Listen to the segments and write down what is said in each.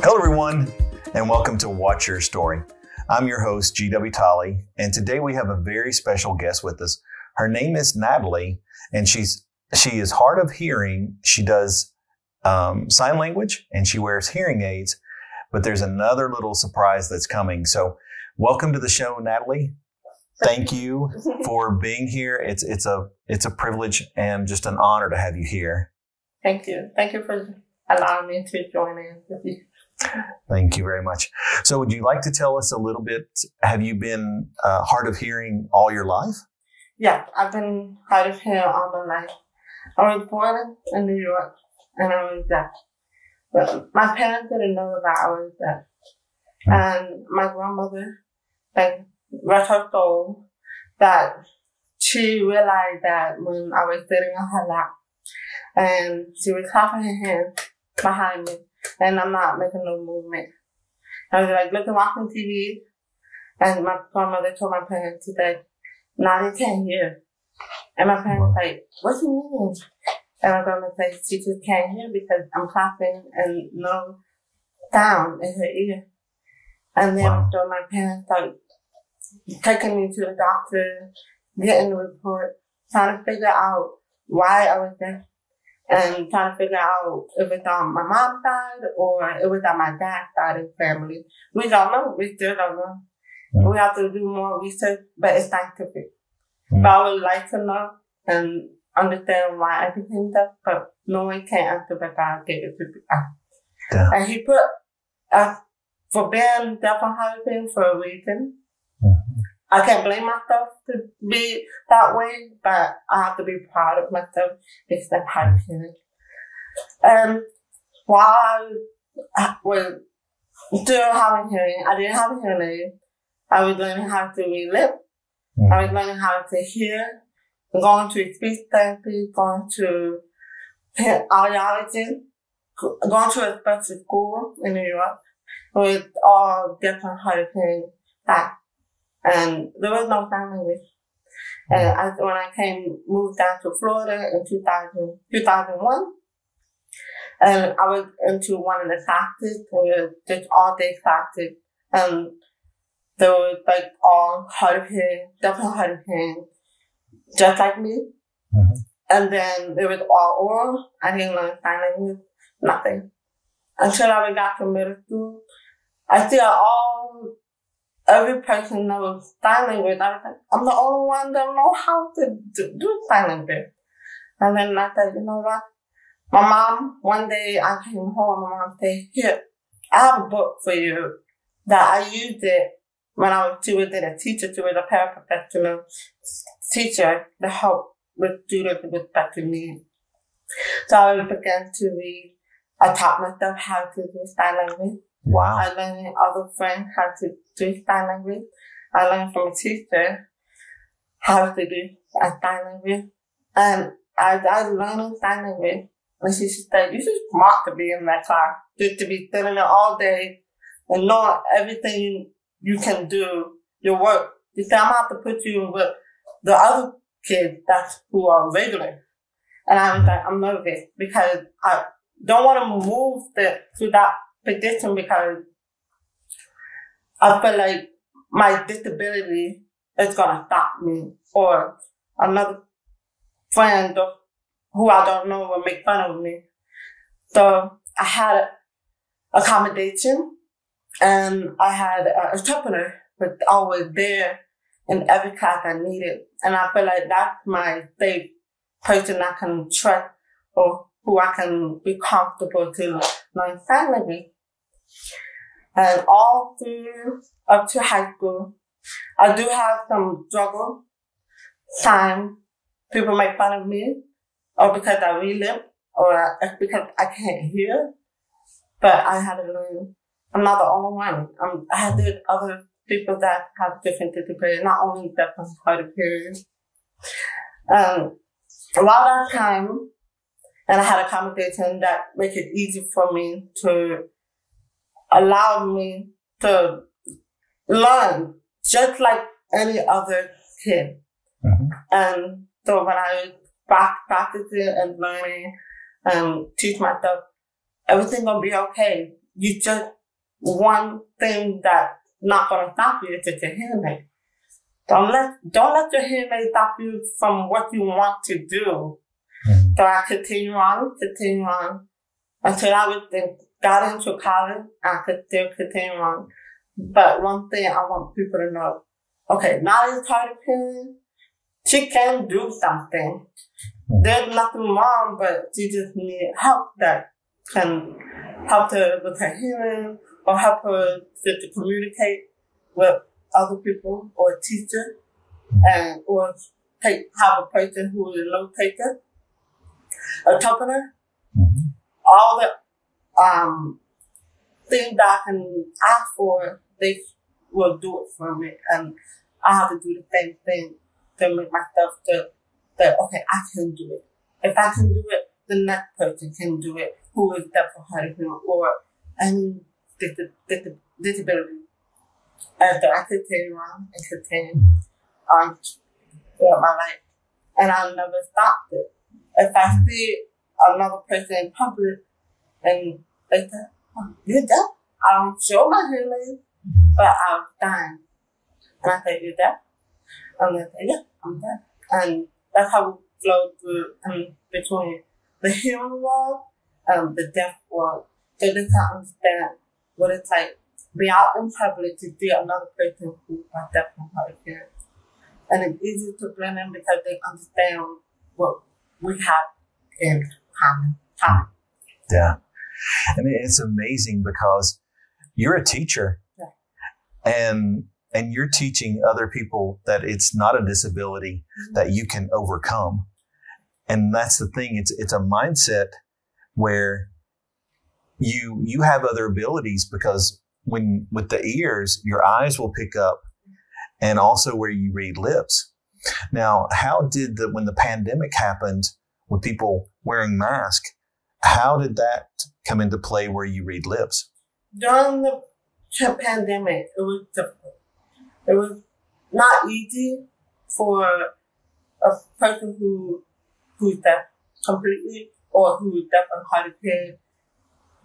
Hello, everyone, and welcome to Watch Your Story. I'm your host, G.W. Tolley, and today we have a very special guest with us. Her name is Natalie, and she is hard of hearing. She does sign language, and she wears hearing aids, but there's another little surprise that's coming. So welcome to the show, Natalie. Thank you for being here. It's a privilege and just an honor to have you here. Thank you. Thank you for allowing me to join in with you. Thank you very much. So would you like to tell us a little bit, have you been hard of hearing all your life? Yeah, I've been hard of hearing all my life. I was born in New York and I was deaf. But my parents didn't know that I was deaf. And my grandmother, rest her soul, that she realized that when I was sitting on her lap and she was clapping her hands behind me, and I'm not making no movement. I was like, looking, watching TV, and my grandmother told my parents, she said, "Now you can't hear." And my parents like, "What do you mean?" And my grandmother said, "She just can't hear because I'm clapping and no sound in her ear." And then so my parents started taking me to the doctor, getting the report, trying to figure out why I was deaf. And trying to figure out if it's on my mom's side or if it's on my dad's side of the family. We don't know. We still don't know. We have to do more research, but it's scientific. But I would like to know and understand why I became deaf, but no one can answer but God gave it to me. And he put us for being deaf and hard of hearing for a reason. I can't blame myself to be that way, but I have to be proud of myself because I'm hard of hearing. While I was still having hearing, I didn't have a hearing aid. I was learning how to read lips. I was learning how to hear, going to speech therapy, going to audiology, going to a special school in New York with all different hard of hearing staff. And there was no sign language. And when I moved down to Florida in 2001, and I was into one of the classes, just all day classes, and there was like all hard of hearing, definitely hard of hearing, just like me. And then it was all oral. I didn't learn sign language, nothing. Until I got to middle school, I still every person knows sign language. I was like, I'm the only one that know how to do sign language. And then I said, you know what? My mom, one day I came home, my mom said, "Here, I have a book for you that I used it when she was a teacher. She was a paraprofessional teacher to help with students with special needs." So I began to read. I taught myself how to do sign language. Wow. I learned from other friends how to do sign language. I learned from a teacher how to do sign language. And as I learned sign language, and she said, "You should smart to be in that class, just to be sitting there all day and know everything you can do, your work." She said, "I'm going to have to put you with the other kids who are regular." And I was like, I'm nervous because I don't want to move to that position because I feel like my disability is going to stop me, or another friend who I don't know will make fun of me. So I had accommodation and I had an interpreter, but always there in every class I needed. And I feel like that's my safe person I can trust or who I can be comfortable to learn sign language. And all through up to high school, I do have some struggle time. People make fun of me, or because I read lip, or because I can't hear. But I had to learn. I'm not the only one. I had other people that have different disabilities, not only deaf and hard of hearing. A lot of time, and I had accommodation that make it easy for me to allow me to learn just like any other kid. And so when I practicing and learning and teach myself, everything gonna be okay. you just one thing that's not gonna stop you is just your hearing aid. Don't let your hearing aid stop you from what you want to do. Mm-hmm. So I continue on until I got into college. I could still continue on. But one thing I want people to know, okay, Natalie's hard of hearing. She can do something. There's nothing wrong, but she just needs help that can help her with her hearing or help her to communicate with other people or a teacher and or have a person who is a note taker, a interpreter. Mm-hmm. All the things that I can ask for, they will do it for me. And I have to do the same thing to make myself feel that, okay, I can do it. If I can do it, the next person can do it who is deaf or hard of hearing or any disability. And so I continue on and continue on throughout my life. And I never stopped it. If I see another person in public and they say, oh, you're deaf? I don't show my hearing aid, but I was dying. And I say, you're deaf? And they say, yeah, I'm deaf. And that's how we flow through between the hearing world and the deaf world. So they can understand what it's like be out in public to see another person who is deaf and hard of hearing. And it's easy to blend in because they understand what we have in common. Yeah. And it's amazing because you're a teacher. Yeah. And you're teaching other people that it's not a disability that you can overcome. And that's the thing. It's a mindset where you have other abilities because when with the ears, your eyes will pick up and also where you read lips. Now, how did when the pandemic happened with people wearing masks, how did that come into play where you read lips? During the pandemic, it was difficult. It was not easy for a person who's deaf completely or who's deaf and hard of hearing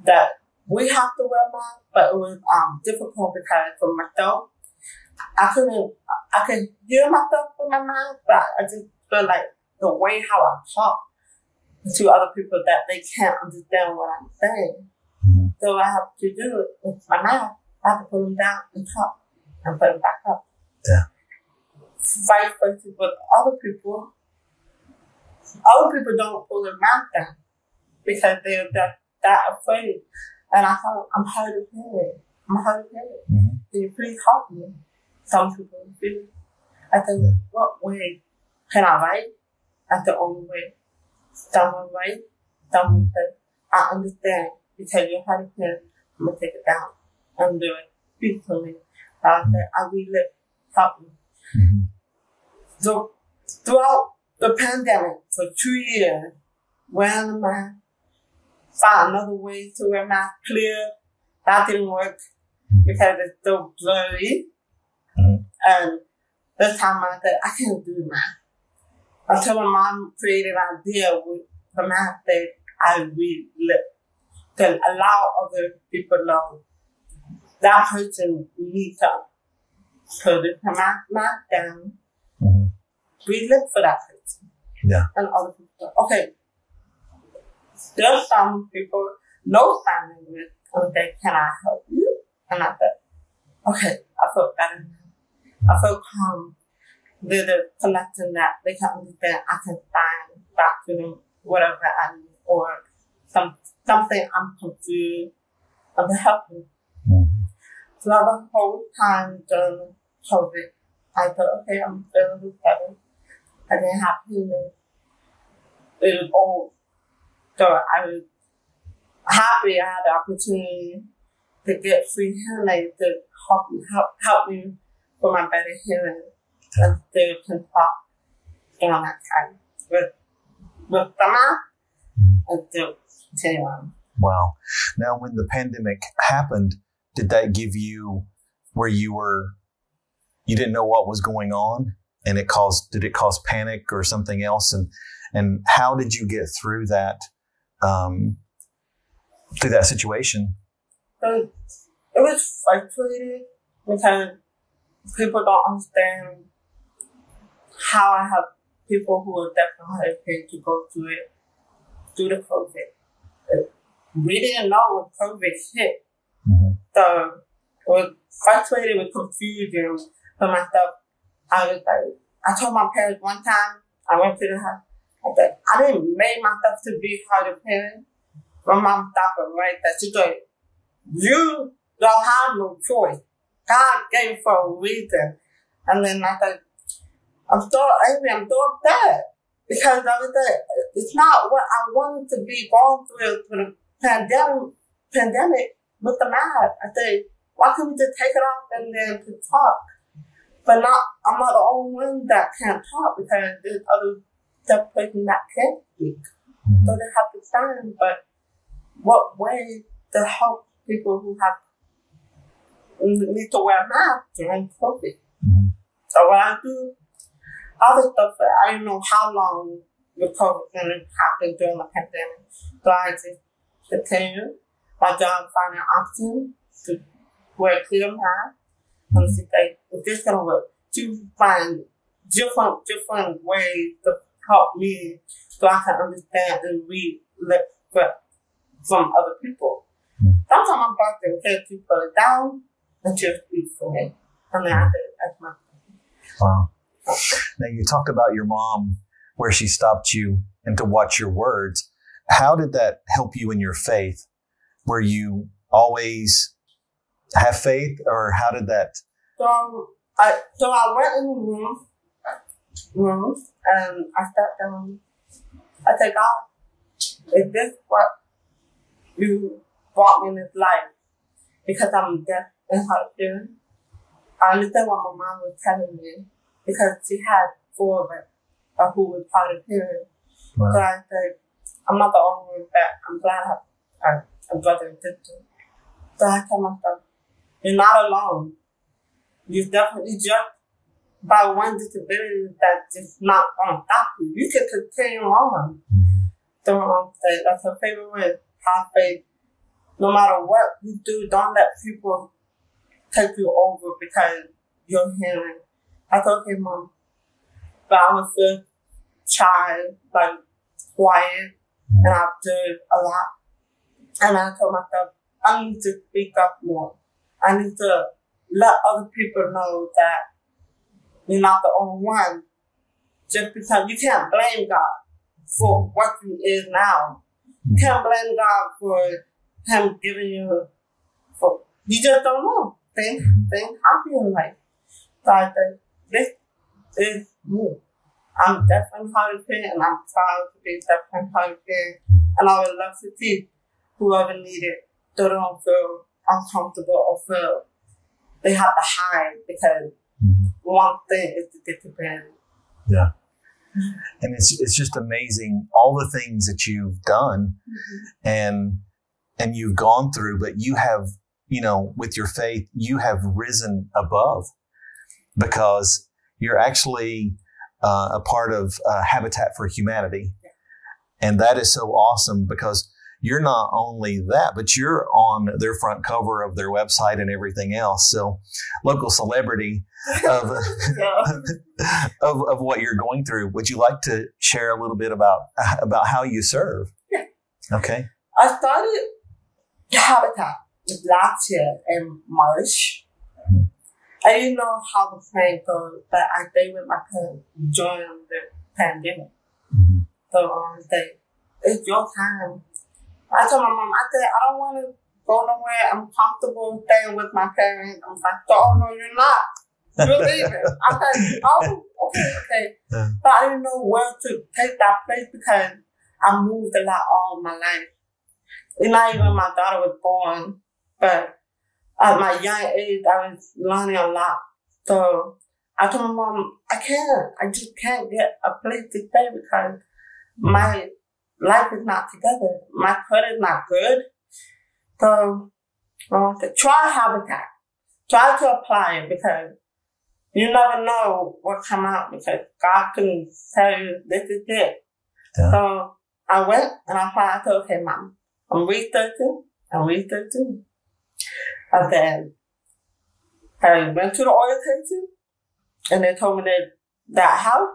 that we have to wear masks, but it was difficult because for myself, I could hear myself with my mask, but I just feel like the way how I talk to other people that they can't understand what I'm saying. Mm-hmm. So I have to do it with my mask. I have to put them down and talk and put them back up. Yeah. Vice versa with other people. Other people don't pull their mask down because they're that afraid. And I thought, I'm hard of hearing. I'm hard of hearing. Mm-hmm. Can you please help me? Some people feel. I said, what way can I write? That's the only way. Someone write, someone say, I understand because you're hard of hearing. I'm going to take it down and do it. Speak to me. I said, I read it. Help me. Mm-hmm. So throughout the pandemic for 2 years, wearing a mask, found another way to wear mask clear. That didn't work because it's so blurry. Mm-hmm. And this time I said, I can't do mask. Until my mom created an idea with the mask that I read lip to allow other people to know that person needs to put the mask down, read lip for that person. Yeah. And other people, okay. There's some people know sign language and they can I help you? And I said, okay, I felt better now. I felt calm. There's a connection that they can understand. I can find back to them whatever I need or something I'm confused and to help me. Mm-hmm. So the whole time during COVID, I thought, okay, I'm feeling better. I didn't have healing. It was old. So I was happy I had the opportunity to get free hearing aids to help me for my better hearing and still can talk during that time with the mask and still continue on. Wow. Now, when the pandemic happened, did that give you where you didn't know what was going on and did it cause panic or something else? And how did you get through that situation? The it was frustrating because people don't understand how I have people who are definitely hard of hearing to go through it, through the COVID. We didn't know when COVID hit. So it was frustrating and confusing for myself. I was like, I told my parents one time, I went to the house, I said, I didn't make myself to be hard of hearing. My mom stopped her right there. She said, you don't have no choice. God gave it for a reason. And then I said, I'm so angry, I'm so upset. Because I was like, it's not what I wanted to be going through the pandemic with the mask. I said, why can't we just take it off and then to talk? But I'm not the only one that can't talk because there's other deaf person that can't speak. So they have to stand. But what way to help people who need to wear masks during COVID? So when I do other stuff, I don't know how long the COVID going to happen during the pandemic. So I just continue my job, finding an option to wear clear mask. And see if this gonna work, to find different ways to help me so I can understand and read from other people. Sometimes I'm about to tear people down and just speak for me. And then I did that's my thing. Wow. Now you talked about your mom, where she stopped you and to watch your words. How did that help you in your faith? Were you always have faith, or how did that? So I went in the room and I sat down. I said, God, is this what you brought me in this life? Because I'm deaf and hard of hearing. I understand what my mom was telling me because she had 4 of us who was hard of hearing. Wow. So I said, I'm not the only one that I'm glad I have a brother and sister. So I told myself, you're not alone. You're definitely just by one disability that's just not going to stop you. You can continue on. So that's her favorite word, have faith. No matter what you do, don't let people take you over because you're hearing. I said, okay, Mom. But I was a child, like quiet, and I observed a lot. And I told myself, I need to speak up more. I need to let other people know that you're not the only one. Just because you can't blame God for what you is now. You can't blame God for Him giving you, you just don't know. Things happen in life. So I said, this is me. I'm definitely hard of hearing, and I'm proud to be definitely hard of hearing. And I would love to see whoever needed so they don't feel uncomfortable or feel they have to hide because one thing is the disability. Yeah. And it's just amazing all the things that you've done and you've gone through, but you have, with your faith, you have risen above because you're actually a part of Habitat for Humanity. Yeah. And that is so awesome because you're not only that, but you're on their front cover of their website and everything else. So local celebrity of what you're going through. Would you like to share a little bit about how you serve? Yeah. Okay. I started Habitat last year in March. I didn't know how the plan goes, but I stayed with my parents during the pandemic. So it's your time. I told my mom, I said, I don't want to go nowhere. I'm comfortable staying with my parents. I was like, oh, no, you're not. You're leaving. I said, oh, okay. But I didn't know where to take that place because I moved a lot all my life. It's not even my daughter was born, but at my young age, I was learning a lot. So I told my mom, I just can't get a place to stay because my life is not together. My credit is not good. So I want to try Habitat. Try to apply it because you never know what come out because God can tell you this is it. Yeah. So I went and I applied. I said, okay, Mom, I'm researching. And then I went to the orientation, and they told me that house.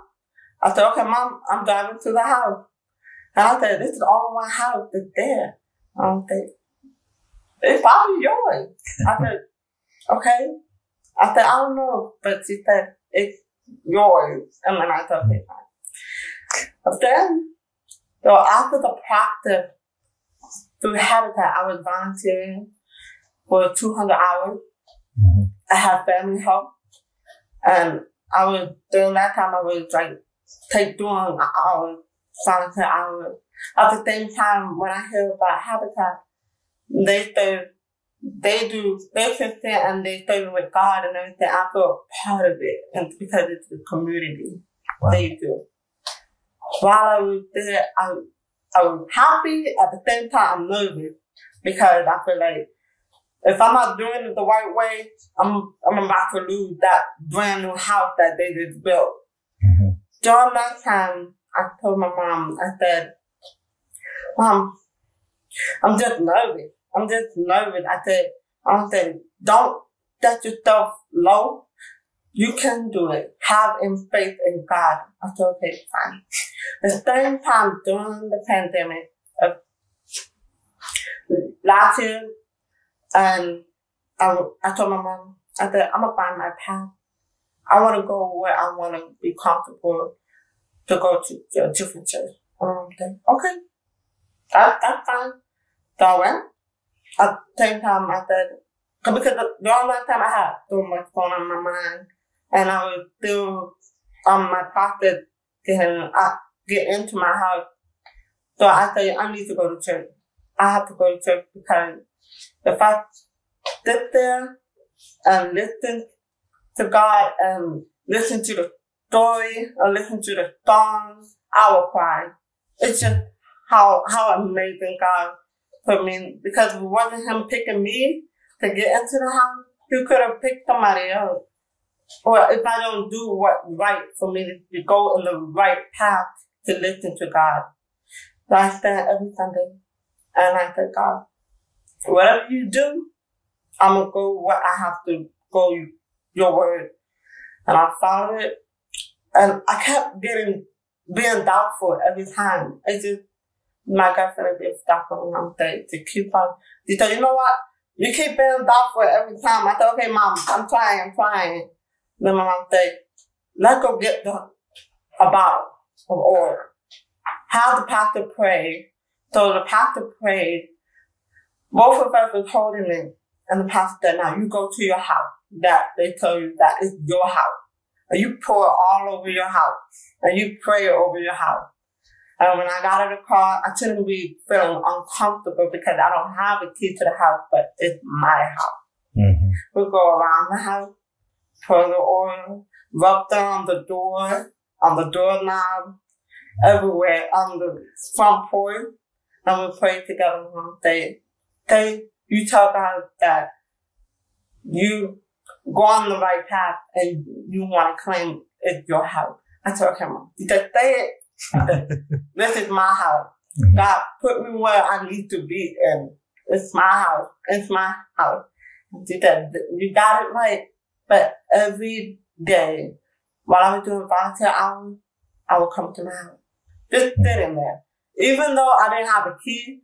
I said, okay, Mom, I'm driving to the house. And I said, this is the only one house that's there. I don't think, it's probably yours. I said, okay. I said, I don't know. But she said, it's yours. And then I said, okay, fine. But then, so after the practice through Habitat, I was volunteering for 200 hours. Mm-hmm. I had family help. And during that time, I was doing hours, volunteer hours. At the same time, when I hear about Habitat, they sit there and they study with God and everything. I feel part of it, and because it's the community. Wow. They do. While I was there, I was happy. At the same time, I'm nervous because I feel like if I'm not doing it the right way, I'm about to lose that brand new house that they just built. Mm-hmm. During that time, I told my mom, I said, Mom, I'm just nervous. I said, don't set yourself low. You can do it. Have faith in God. I said, okay, fine. The same time during the pandemic of last year, and I told my mom, I said, I'm going to find my path. I want to go where I want to be comfortable to go to a different church. Okay, that's fine. So I went. At the same time, I said, because during that time I had so much going on in my mind, and I was still on my process get into my house. So I said, I need to go to church. I have to go to church because if I sit there and listen to God and listen to the story or listen to the songs, I will cry. It's just how amazing God put me, because if it wasn't Him picking me to get into the house, He could have picked somebody else. Or if I don't do what's right for me to go in the right path to listen to God. So I stand every Sunday and I say, God, whatever you do, I'm going to go where I have to go, your word. And I followed it. And I kept being doubtful every time. It's just, my girlfriend did stop on to keep on. She said, you know what? You keep being doubtful every time. I said, okay, Mom, I'm trying. Then my mom said, let's go get a bottle of oil. Have the pastor pray. So the pastor prayed. Both of us was holding it. And the pastor said, now you go to your house. That they tell you that is your house. And you pour it all over your house. And you pray over your house. And when I got in the car, I shouldn't be feeling uncomfortable because I don't have a key to the house, but it's my house. Mm-hmm. We go around the house, pour the oil, rub them on the door, on the doorknob, everywhere, on the front porch, and we pray together one day. You tell God that you go on the right path and you want to claim it's your house. I told him, you just say it. This is my house. Mm-hmm. God put me where I need to be, and it's my house. It's my house. She said, you got it right. But every day, while I was doing volunteer hours, I would come to my house. Just sitting there. Even though I didn't have a key,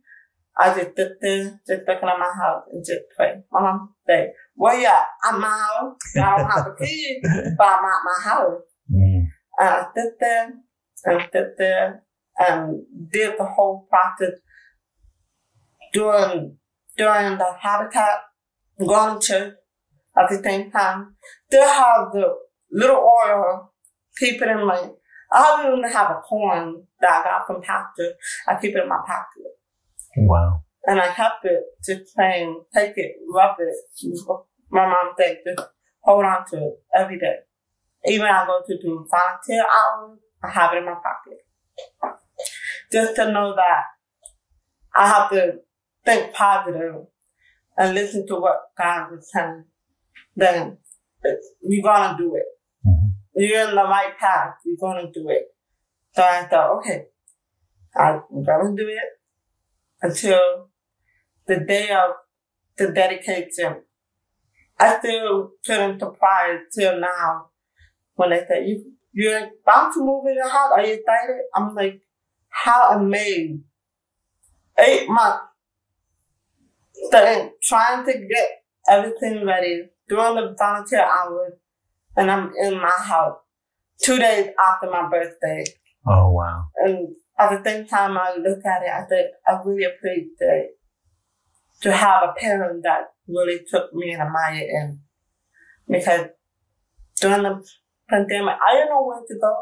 I just sit there, just looking at my house and just pray. My mom said, where you at? I'm my house. I don't have a key, but I'm at my house. Mm-hmm. And I sit there and did the whole process during the Habitat, going to church at the same time. Still have the little oil, keep it in my, I don't even have a coin that I got from pastor. I keep it in my pocket. Wow. And I kept it, just saying, take it, rub it. My mom said, just hold on to it every day. Even I go to do volunteer hours, I have it in my pocket. Just to know that I have to think positive and listen to what God is saying. Then you're going to do it. Mm-hmm. You're in the right path. You're going to do it. So I thought, okay, I'm going to do it until the day of the dedication. I still feel surprised till now when they say, you're about to move in your house. Are you excited? I'm like, how amazed. 8 months. Trying to get everything ready, doing the volunteer hours, and I'm in my house 2 days after my birthday. Oh, wow. And at the same time, I look at it, I think I really appreciate to have a parent that really took me and Amaya in. Because during the pandemic, I didn't know where to go.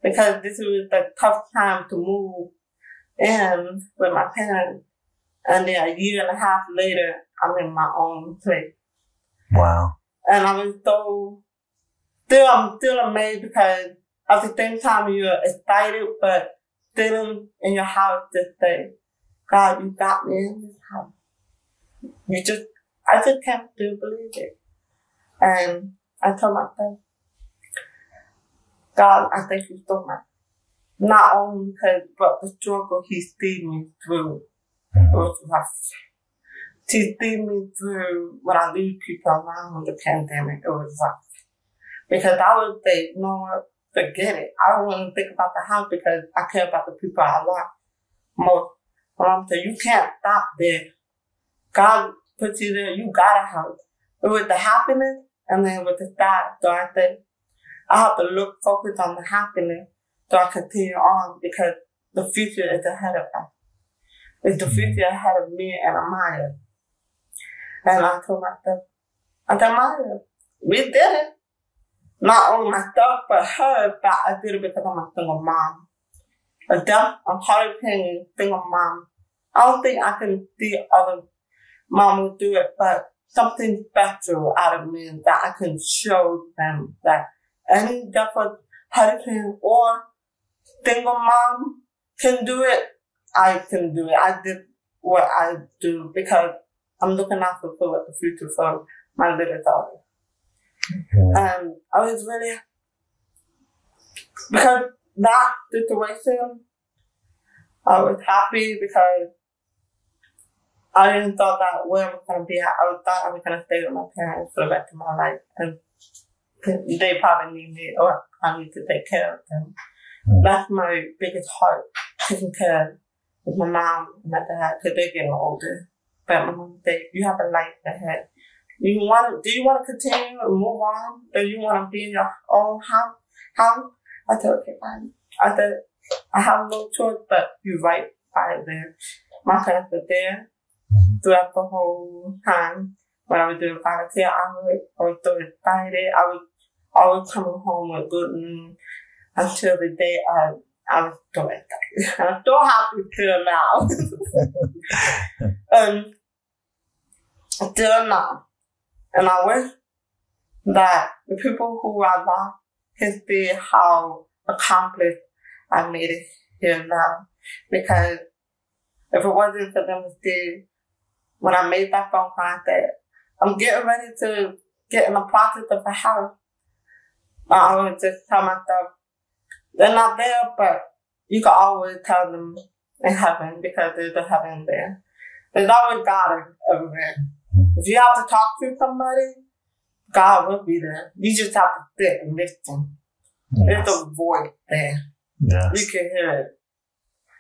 Because this was the tough time to move in with my parents. And then a year and a half later, I'm in my own place. Wow. And I was I'm still amazed because at the same time you're excited, but still in your house to say, God, you got me in this house. I just can't still believe it. And I told myself, God, I thank you so much. Not only because, but the struggle He seen me through. It was rough. To see me through when I leave people around the pandemic, it was rough. Because I would say, you know what, forget it. I don't want to think about the house because I care about the people I love most. But I'm saying, you can't stop there. God put you there, you got a house. It was the happiness and then with the sad. So I said, I have to focus on the happiness so I continue on because the future is ahead of us. It's the future ahead of me and Amaya. And I told myself, Amaya, we did it. Not only myself, but her, but I did it because I'm a single mom. I'm hard-paying single mom. I don't think I can see other moms do it, but something special out of me that I can show them that any different hurricane or single mom can do it. I can do it. I did what I do because I'm looking out for the future for my little daughter. And I was really, because that situation, I was happy because I didn't thought that where I was going to be. I thought I was going to stay with my parents for the rest of my life. And they probably need me or I need to take care of them. That's my biggest heart, taking care of my mom and my dad because they're getting older. But my mom said, you have a life ahead. Do you want to continue and move on? Do you want to be in your own house? I said, okay, fine. I said, I have no choice, but you're right there. My parents were there throughout the whole time. When I was doing volunteer hours, I was so excited. I was always coming home with good news until the day I was so excited. I'm so happy till now. Till now. And I wish that the people who I love can see how accomplished I made it here now. Because if it wasn't for them to see, when I made that phone call, I said, I'm getting ready to get in the process of a house. I would just tell myself, they're not there, but you can always tell them in heaven because there's a heaven there. There's always God everywhere. If you have to talk to somebody, God will be there. You just have to sit and listen. Yes. There's a voice there. Yes. You can hear it.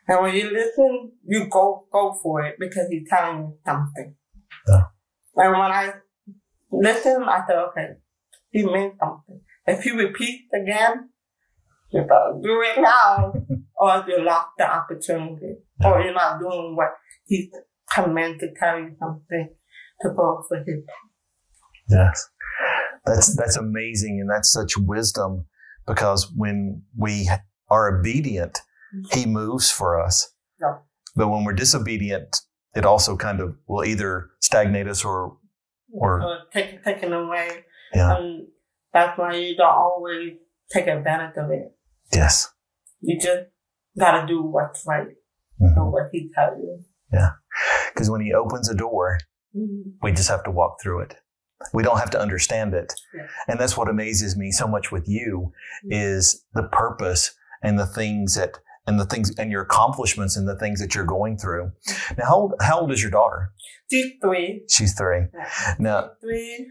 And when you listen, you go for it because He's telling you something. Yeah. And when I listen, I said, okay, He means something. If He repeats again, you better do it now or you lost the opportunity. Yeah. Or you're not doing what He's commanded to tell you something. To go for His. Yes. That's amazing. And that's such wisdom because when we are obedient, He moves for us. Yeah. But when we're disobedient, it also kind of will either stagnate us or taken away. Yeah. And that's why you don't always take advantage of it. Yes. You just got to do what's right. And what He tells you. Yeah. Because when He opens a door, we just have to walk through it. We don't have to understand it. Yeah. And that's what amazes me so much with you is the purpose and the things that the things and your accomplishments and the things that you're going through. Now, how old is your daughter? She's 3. She's 3. Yeah. Now, 3.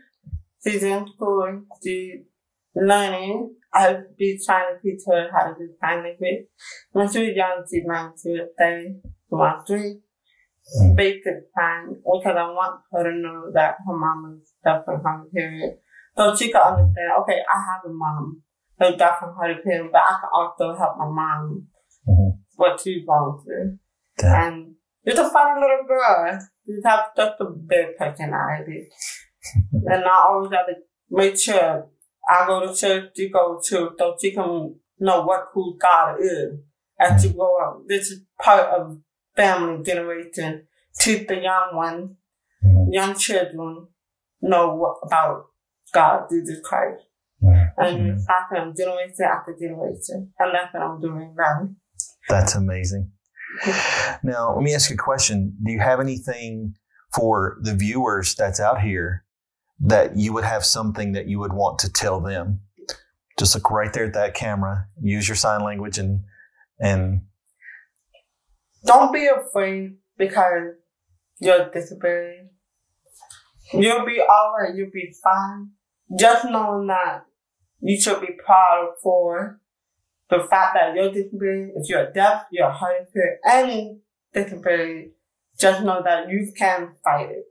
She's in school. She's learning. I'll be trying to teach her how to do sign language. When she was young, she learned to say 1, 3. Basic sign, because I want her to know that her mom is suffering from a period. So she can understand, okay, I have a mom who's suffering from a period, but I can also help my mom what she's going through. And she's a funny little girl. She has such a big personality. And I always have to make sure I go to church, she goes to, so she can know who God is as she grow up. This is part of family generation. Teach the young ones, young children, know about God, Jesus Christ. And after generation after generation. And that's what I'm doing now. That's amazing. Now, let me ask you a question. Do you have anything for the viewers that's out here that you would have something that you would want to tell them? Just look right there at that camera. Use your sign language and don't be afraid because you're disability. You'll be all right. You'll be fine. Just knowing that you should be proud for the fact that you're disability. If you're deaf, you're hard of hearing, any disability, just know that you can fight it.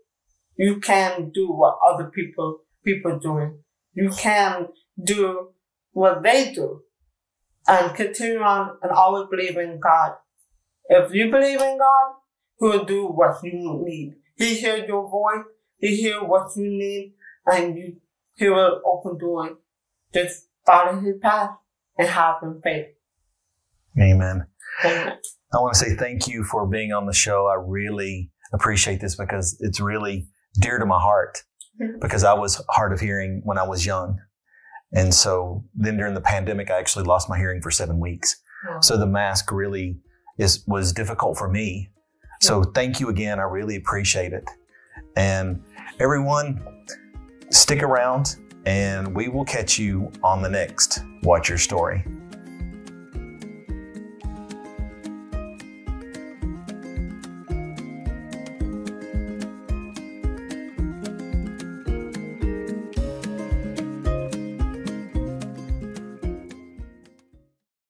You can do what other people doing. You can do what they do. And continue on and always believe in God. If you believe in God, He will do what you need. He hears your voice. He hears what you need. And He will open doors. Just follow His path and have faith. Amen. Amen. I want to say thank you for being on the show. I really appreciate this because it's really dear to my heart because I was hard of hearing when I was young. And so then during the pandemic, I actually lost my hearing for 7 weeks. Oh. So the mask really was difficult for me. So thank you again. I really appreciate it. And everyone, stick around and we will catch you on the next Watch Your Story.